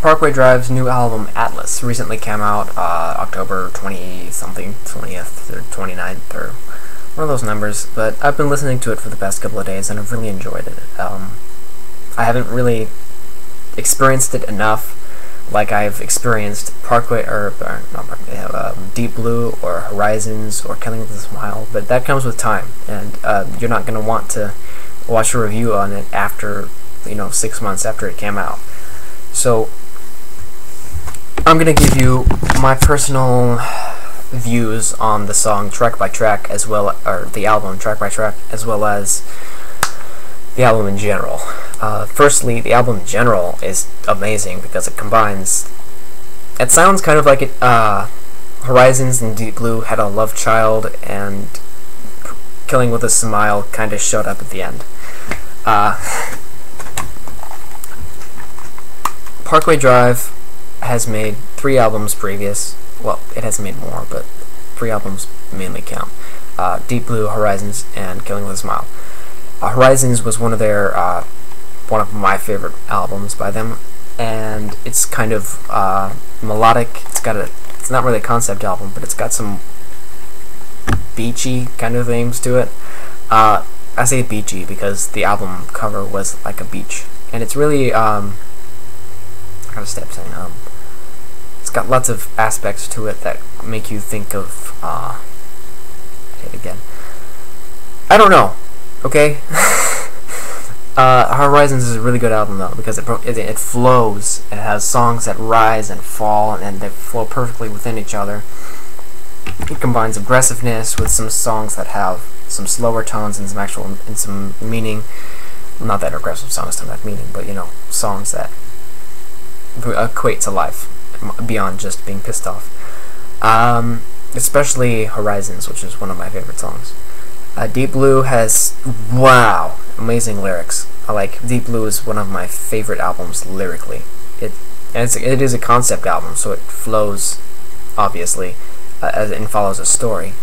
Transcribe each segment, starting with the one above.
Parkway Drive's new album, Atlas, recently came out October 20-something, 20th or 29th, or one of those numbers, but I've been listening to it for the past couple of days, and I've really enjoyed it. I haven't really experienced it enough like I've experienced Deep Blue or Horizons or Killing with a Smile, but that comes with time, and you're not going to want to watch a review on it after, 6 months after it came out. So I'm going to give you my personal views on the song track by track, or the album track by track, as well as the album in general. Firstly, the album in general is amazing because it combines. It sounds kind of like it. Horizons and Deep Blue had a love child, and Killing with a Smile kind of showed up at the end. Parkway Drive has made 3 albums previous. Well, it has made more, but 3 albums mainly count. Deep Blue, Horizons, and Killing with a Smile. Horizons was one of my favorite albums by them, and it's kind of melodic. It's not really a concept album, but it's got some beachy kind of themes to it. I say beachy because the album cover was like a beach, and it's really it's got lots of aspects to it that make you think of it again. I don't know. Okay. Horizons is a really good album though, because it flows. It has songs that rise and fall, and they flow perfectly within each other. It combines aggressiveness with some songs that have some slower tones and some meaning. Not that aggressive songs don't have meaning, but songs that equate to life beyond just being pissed off. Especially Horizons, which is one of my favorite songs. Deep Blue has amazing lyrics. Deep Blue is one of my favorite albums lyrically. It is a concept album, so it flows obviously and follows a story.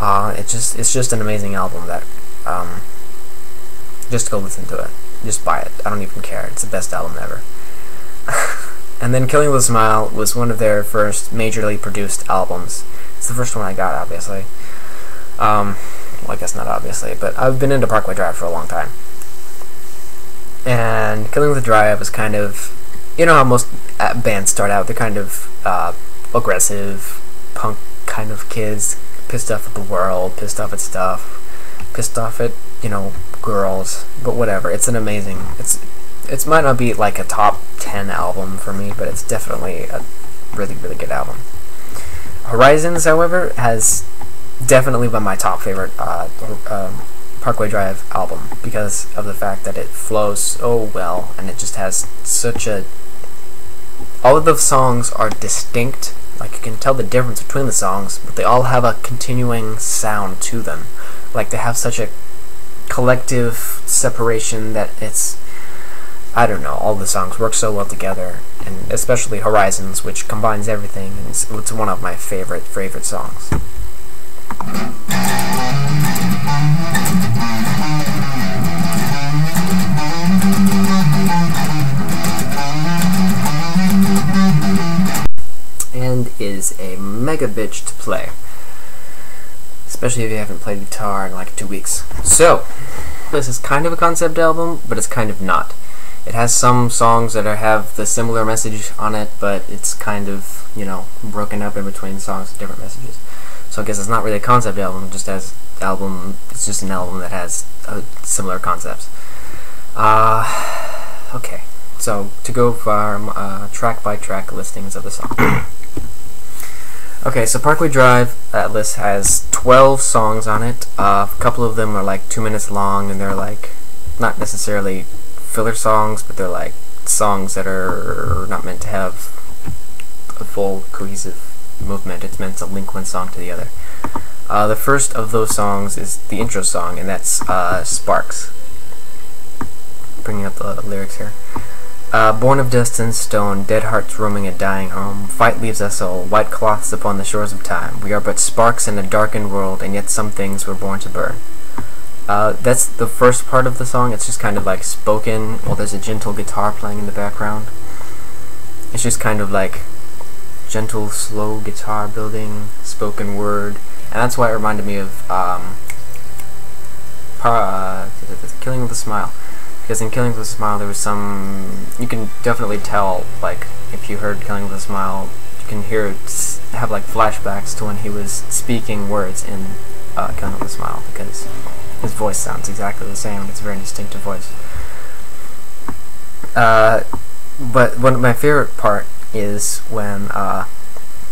It's just an amazing album that just go listen to it. Just buy it. I don't even care. It's the best album ever. And then Killing with a Smile was one of their first majorly produced albums. It's the first one I got, obviously. Well, I guess not obviously, but I've been into Parkway Drive for a long time. And Killing with a Drive was kind of, how most bands start out. They're kind of aggressive, punk kind of kids, pissed off at the world, pissed off at stuff, pissed off at, girls, but whatever. It's an amazing, it might not be like a top 10 album for me, but it's definitely a really, really good album. Horizons, however, has definitely been my top favorite Parkway Drive album because of the fact that it flows so well, and it just has all of the songs are distinct. Like, you can tell the difference between the songs, but they all have a continuing sound to them. Like, they have such a collective separation that it's, I don't know, all the songs work so well together, and especially Horizons, which combines everything, and it's one of my favorite songs. And is a mega bitch to play, especially if you haven't played guitar in like 2 weeks. So this is kind of a concept album, but it's kind of not. It has some songs that have the similar message on it, but it's kind of, broken up in between songs with different messages. So I guess it's not really a concept album, it's just an album that has similar concepts. Okay, so to go for track by track listings of the song. Okay, so Parkway Drive Atlas has 12 songs on it. A couple of them are like 2 minutes long, and they're like not necessarily filler songs, but they're like songs that are not meant to have a full cohesive movement. It's meant to link one song to the other. The first of those songs is the intro song, and that's Sparks. Bringing up the lyrics here. Born of dust and stone, dead hearts roaming a dying home, fight leaves us all, white cloths upon the shores of time. We are but sparks in a darkened world, and yet some things were born to burn. That's the first part of the song. It's just kind of like spoken, while there's a gentle guitar playing in the background. It's just kind of like gentle, slow guitar building, spoken word, and that's why it reminded me of Killing with a Smile. Because in Killing with a Smile there was some, you can definitely tell, like, if you heard Killing with a Smile, you can hear it have like flashbacks to when he was speaking words in Killing with a Smile, because his voice sounds exactly the same, and it's a very distinctive voice. But one of my favorite part is when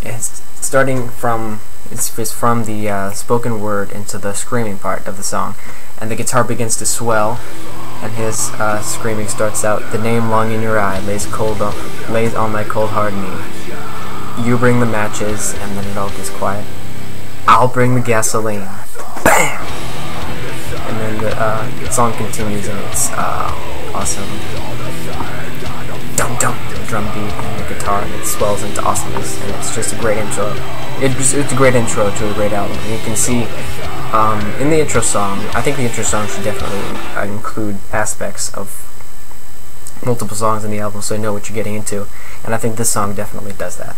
it's starting from it's from the spoken word into the screaming part of the song, and the guitar begins to swell, and his screaming starts out, "The name long in your eye lays on my cold hard knee. You bring the matches," and then it all gets quiet. "I'll bring the gasoline." Bam! And then the song continues, and it's awesome. Dum dum, the drum beat and the guitar, and it swells into awesomeness, and it's just a great intro. It's a great intro to a great album. And you can see in the intro song, I think the intro song should definitely include aspects of multiple songs in the album, so you know what you're getting into. And I think this song definitely does that.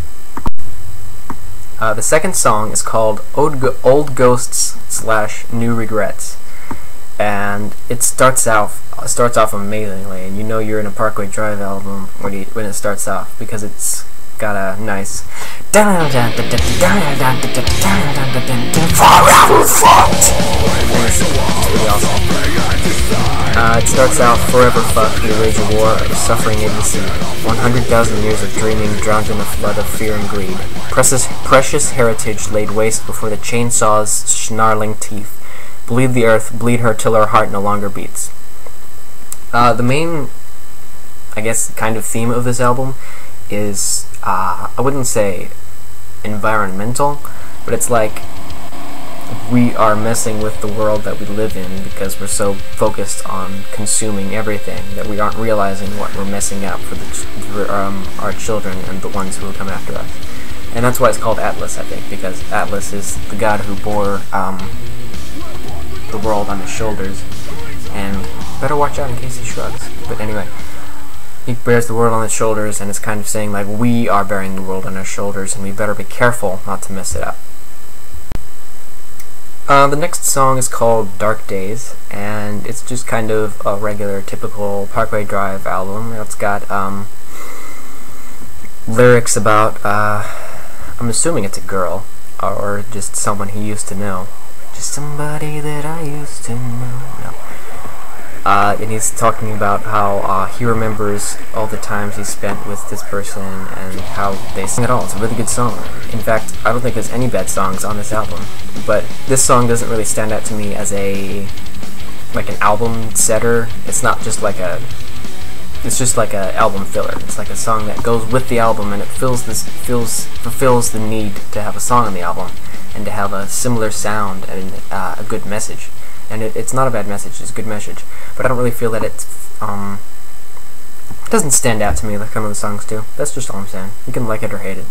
The second song is called Old Ghosts / New Regrets, and it starts off amazingly, and you know you're in a Parkway Drive album when it starts off, because it's got a nice forever fucked. It's pretty awesome. It starts out, "Forever fucked, we wage a war of suffering idiocy. 100,000 years of dreaming drowned in a flood of fear and greed. Precious heritage laid waste before the chainsaw's snarling teeth. Bleed the earth, bleed her till her heart no longer beats." The main, I guess, kind of theme of this album is, I wouldn't say environmental, but it's like we are messing with the world that we live in because we're so focused on consuming everything that we aren't realizing what we're messing up for our children and the ones who will come after us. And that's why it's called Atlas, I think, because Atlas is the god who bore the world on his shoulders, and better watch out in case he shrugs. But anyway, he bears the world on his shoulders, and it's kind of saying, like, we are bearing the world on our shoulders, and we better be careful not to mess it up. The next song is called Dark Days, and it's just kind of a regular, typical Parkway Drive album. It's got lyrics about, I'm assuming it's a girl, or just someone he used to know. Just somebody that I used to know. No. And he's talking about how he remembers all the times he spent with this person and how they sing it all. It's a really good song. In fact, I don't think there's any bad songs on this album, but this song doesn't really stand out to me as an album setter. It's not just like it's just like an album filler. It's like a song that goes with the album, and it fulfills the need to have a song on the album and to have a similar sound and a good message. And it's not a bad message, it's a good message. But I don't really feel that it doesn't stand out to me like some of the songs do. That's just all I'm saying. You can like it or hate it.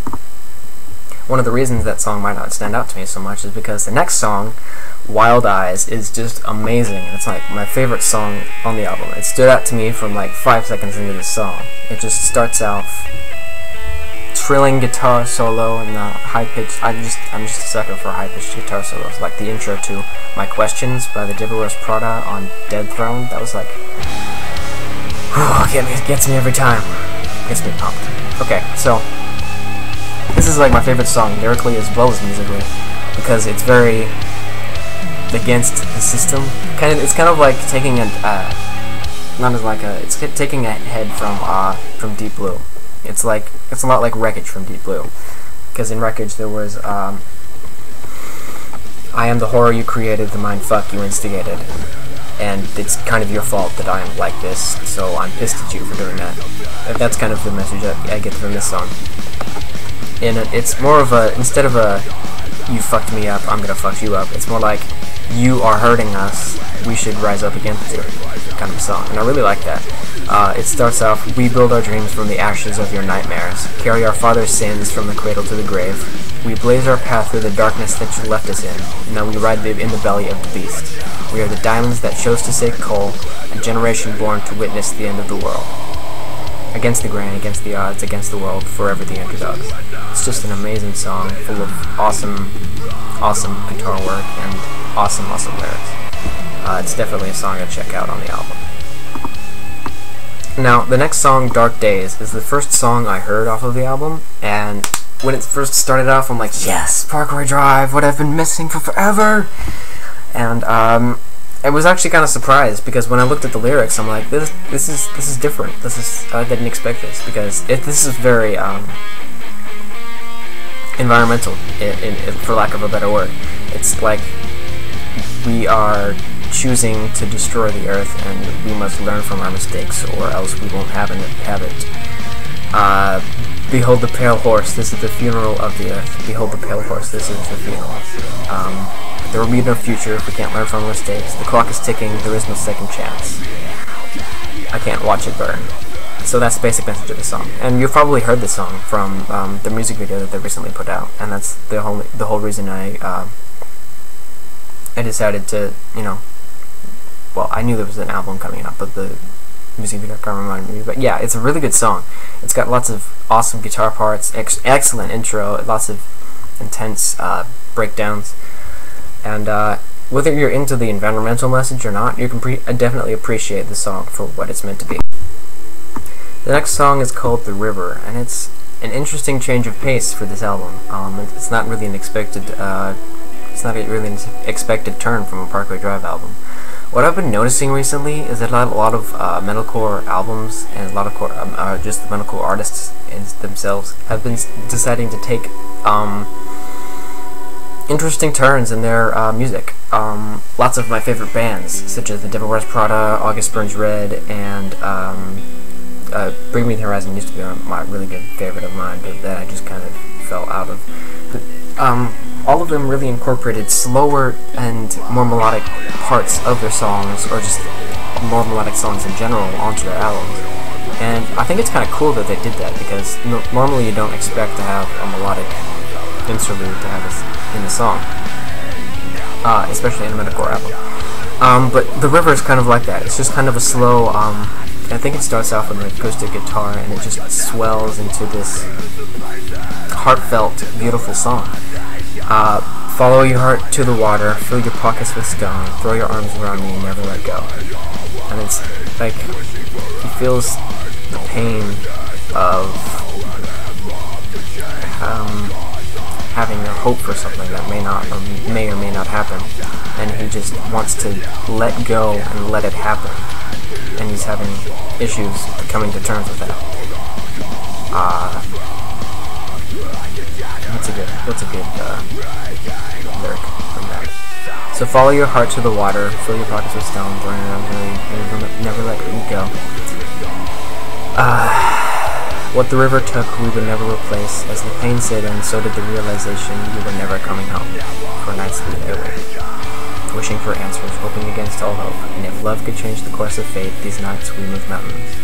One of the reasons that song might not stand out to me so much is because the next song, Wild Eyes, is just amazing. It's like my favorite song on the album. It stood out to me from like 5 seconds into this song. It just starts off trilling guitar solo and the high-pitched. I'm just a sucker for high-pitched guitar solos, like the intro to My Questions by the Devil Wears Prada on Dead Throne. That was like, gets me every time. Gets me pumped. Okay, so this is like my favorite song lyrically as well as musically, because it's very against the system. It's kind of like taking it's taking a head from Deep Blue. It's a lot like Wreckage from Deep Blue, because in Wreckage there was I am the horror you created, the mindfuck you instigated, and it's kind of your fault that I am like this, so I'm pissed at you for doing that. That's kind of the message I get from this song. And it's more of a, instead of a you fucked me up, I'm gonna fuck you up, it's more like you are hurting us, we should rise up against you kind of a song, and I really like that. It starts off, we build our dreams from the ashes of your nightmares, carry our father's sins from the cradle to the grave, we blaze our path through the darkness that you left us in, now we ride in the belly of the beast. We are the diamonds that chose to say coal, a generation born to witness the end of the world. against the grain, against the odds, against the world, forever the underdogs. It's just an amazing song, full of awesome guitar work and awesome lyrics. It's definitely a song to check out on the album. Now, the next song, Dark Days, is the first song I heard off of the album, and when it first started off, I'm like, yes, Parkway Drive, what I've been missing for forever! And I was actually kind of surprised, because when I looked at the lyrics, I'm like, this is different. I didn't expect this, because this is very environmental, for lack of a better word. It's like we are choosing to destroy the earth, and we must learn from our mistakes, or else we won't have it. Behold the pale horse, this is the funeral of the earth. Behold the pale horse, this is the funeral. There will be no future if we can't learn from our mistakes. The clock is ticking, there is no second chance. I can't watch it burn. So that's the basic message of the song. And you've probably heard the song from the music video that they recently put out, and that's the whole reason I decided to, well, I knew there was an album coming out, but the music video kind of reminded me. But yeah, it's a really good song. It's got lots of awesome guitar parts, excellent intro, lots of intense breakdowns, and whether you're into the environmental message or not, you can definitely appreciate the song for what it's meant to be. The next song is called The River, and it's an interesting change of pace for this album. It's not really an expected turn from a Parkway Drive album. What I've been noticing recently is that a lot of metalcore albums and a lot of just the metalcore artists themselves have been deciding to take interesting turns in their music. Lots of my favorite bands, such as The Devil Wears Prada, August Burns Red, and Bring Me the Horizon used to be my really good favorite of mine, but that I just kind of fell out of. But, all of them really incorporated slower and more melodic parts of their songs, or just more melodic songs in general, onto their albums. And I think it's kind of cool that they did that, because normally you don't expect to have a melodic interlude to have this in the song, especially in a metalcore album. But The River is kind of like that. It's just kind of a slow, I think it starts off with an acoustic guitar, and it just swells into this heartfelt, beautiful song. Follow your heart to the water, fill your pockets with stone, throw your arms around me and never let go. And it's like, he feels the pain of having a hope for something that may or may not happen, and he just wants to let go and let it happen, and he's having issues coming to terms with that. What's a good lyric from that? So follow your heart to the water, fill your pockets with stone, throw your arms around me, never let me go. What the river took, we would never replace. As the pain set in, so did the realization you were never coming home. For nights we lay awake, wishing for answers, hoping against all hope. And if love could change the course of fate, these nights we move mountains.